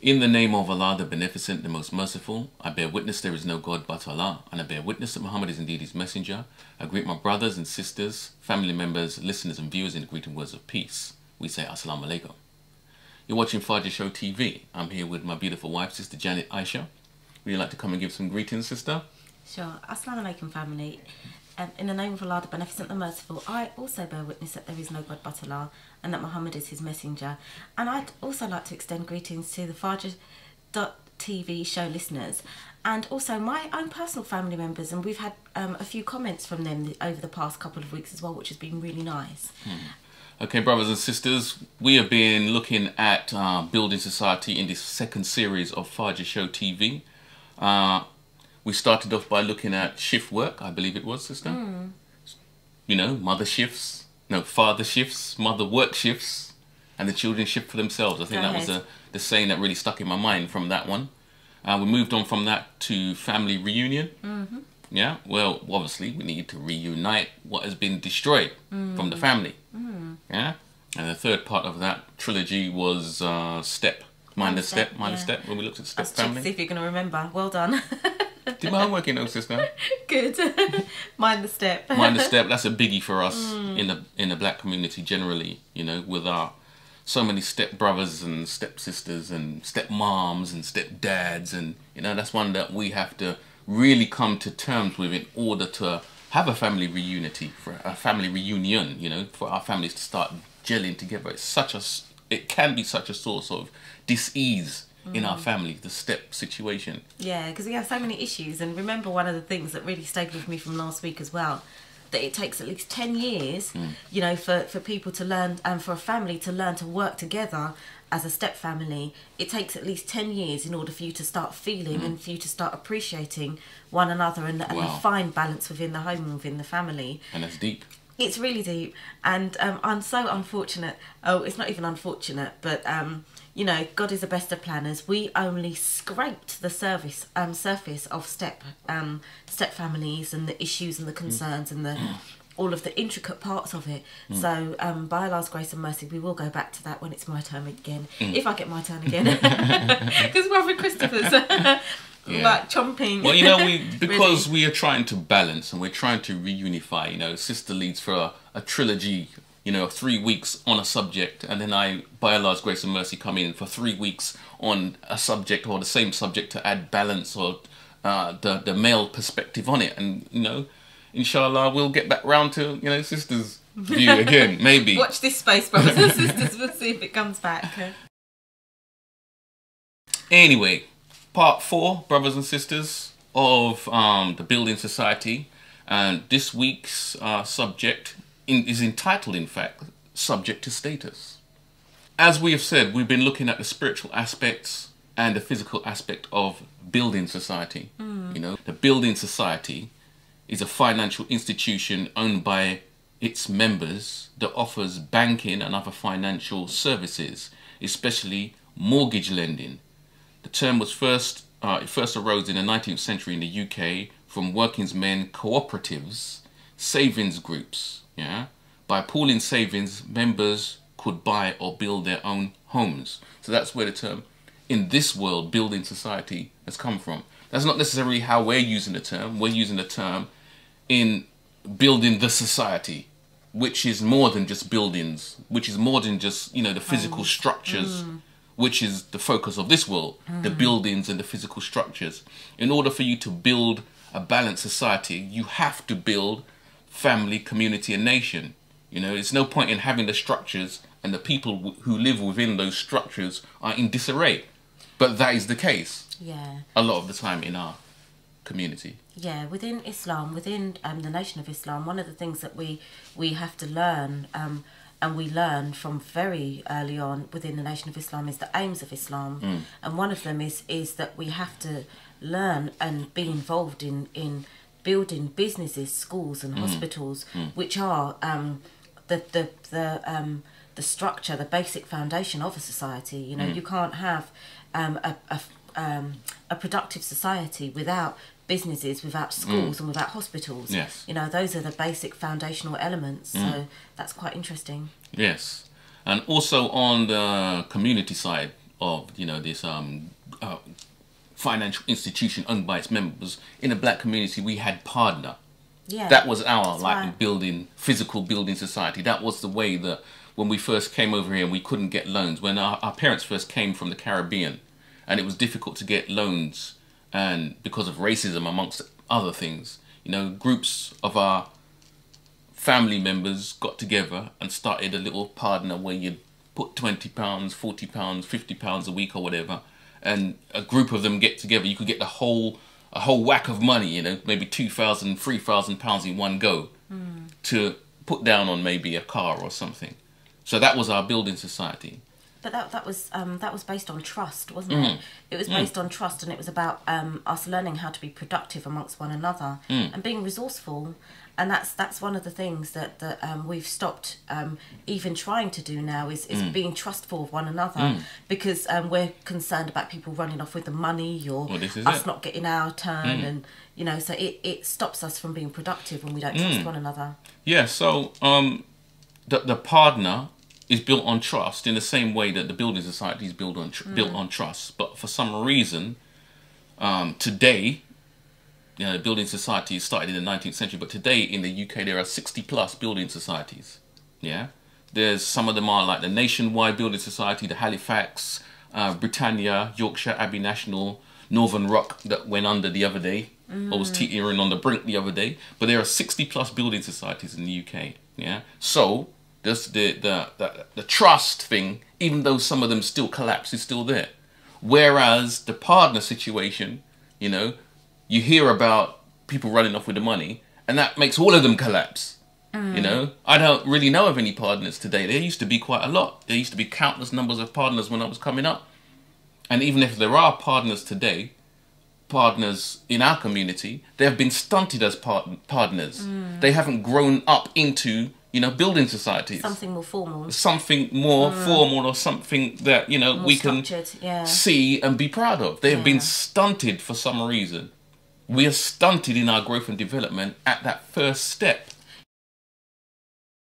In the name of Allah, the Beneficent, the Most Merciful, I bear witness there is no God but Allah, and I bear witness that Muhammad is indeed his messenger. I greet my brothers and sisters, family members, listeners and viewers in the greeting words of peace. We say Assalamu Alaikum. You're watching FahjrShow TV. I'm here with my beautiful wife, Sister Janet Aisha. Would you like to come and give some greetings, sister? Sure. Assalamu Alaikum, family. In the name of Allah, the Beneficent, the Merciful, I also bear witness that there is no God but Allah and that Muhammad is his messenger. And I'd also like to extend greetings to the FahjrTV show listeners and also my own personal family members. And we've had a few comments from them over the past couple of weeks as well, which has been really nice. Okay, brothers and sisters, we have been looking at building society in this second series of FahjrShow TV. We started off by looking at shift work, I believe it was, sister. You know, mother shifts, no, father shifts, mother work shifts, and the children shift for themselves. I think that was the saying that really stuck in my mind from that one. We moved on from that to family reunion. Yeah, well, obviously we need to reunite what has been destroyed from the family. Yeah, and the third part of that trilogy was step. Mind the step, when we looked at step family. To see if you're going to remember. Well done. Did my homework, you know, sister? Good. Mind the step. Mind the step. That's a biggie for us in the black community generally. You know, with our so many step brothers and step sisters and step moms and step dads, and you know that's one that we have to really come to terms with in order to have a family reunity, for a family reunion. You know, for our families to start gelling together. It can be such a source of dis-ease in our family, the step situation. Yeah, because we have so many issues. And remember, one of the things that really stayed with me from last week as well, that it takes at least 10 years, you know, for people to learn, and for a family to learn to work together as a step family. It takes at least 10 years in order for you to start feeling and for you to start appreciating one another and find balance within the home and within the family. And that's deep. It's really deep. And I'm so unfortunate. Oh, it's not even unfortunate, but you know, God is the best of planners. We only scraped the surface of step families and the issues and the concerns and all of the intricate parts of it. So by Allah's grace and mercy, we will go back to that when it's my turn again, if I get my turn again, because Brother Christopher's like chomping. Well, you know, because we are trying to balance and we're trying to reunify. You know, sister leads for a trilogy. You know, 3 weeks on a subject, and then I, by Allah's grace and mercy, come in for 3 weeks on a subject or the same subject to add balance or the male perspective on it. And, you know, inshallah, we'll get back round to, you know, sister's view again, maybe. Watch this space, brothers and sisters. We'll see if it comes back. Anyway, part 4, brothers and sisters, of the building society. And this week's subject is entitled, in fact, Subject to Status. As we have said, we've been looking at the spiritual aspects and the physical aspect of building society. You know, the building society is a financial institution owned by its members that offers banking and other financial services, especially mortgage lending. The term was first arose in the 19th century in the UK from working's men cooperatives, savings groups. Yeah, by pooling savings, members could buy or build their own homes. So that's where the term, in this world, building society has come from. That's not necessarily how we're using the term. We're using the term in building the society, which is more than just buildings, which is more than just, you know, the physical structures, which is the focus of this world, the buildings and the physical structures. In order for you to build a balanced society, you have to build family, community and nation. You know, it's no point in having the structures and the people who live within those structures are in disarray. But that is the case a lot of the time in our community. Yeah, within Islam, within the nation of Islam, one of the things that we have to learn, and we learn from very early on within the nation of Islam, is the aims of Islam. And one of them is that we have to learn and be involved in building businesses, schools and hospitals, which are the structure, the basic foundation of a society. You know, you can't have a productive society without businesses, without schools and without hospitals. Yes. You know, those are the basic foundational elements. So that's quite interesting. Yes. And also on the community side, of, you know, this financial institution owned by its members. In the black community, we had partner. Yeah, that was our right. building, physical building society. That was the way that when we first came over here and we couldn't get loans, when our parents first came from the Caribbean and it was difficult to get loans, and because of racism amongst other things, you know, groups of our family members got together and started a little partner where you'd put £20, £40, £50 a week or whatever, and a group of them get together. You could get a whole whack of money, you know, maybe £2,000, £3,000 in one go to put down on maybe a car or something. So that was our building society. But that was based on trust, wasn't it? It was based on trust, and it was about us learning how to be productive amongst one another and being resourceful. And that's one of the things that we've stopped even trying to do now is being trustful of one another, because we're concerned about people running off with the money, or us not getting our turn, and you know, so it stops us from being productive when we don't trust one another. Yeah. So the partner is built on trust in the same way that the building society is built on trust. But for some reason, today, you know, the building society started in the 19th century, but today in the UK there are 60+ building societies. Yeah, there's some of them are like the Nationwide Building Society, the Halifax, Britannia, Yorkshire Abbey National, Northern Rock that went under the other day, or was teetering on the brink the other day. But there are 60+ building societies in the UK. Yeah, so the trust thing, even though some of them still collapse, is still there. Whereas the partner situation, you know, you hear about people running off with the money, and that makes all of them collapse. You know, I don't really know of any partners today. There used to be quite a lot. There used to be countless numbers of partners when I was coming up. And even if there are partners today, partners in our community, they have been stunted as partners. They haven't grown up into, you know, building societies. Something more formal. Something more formal, or something that, you know, more we can see and be proud of. They have been stunted for some reason. We are stunted in our growth and development at that first step.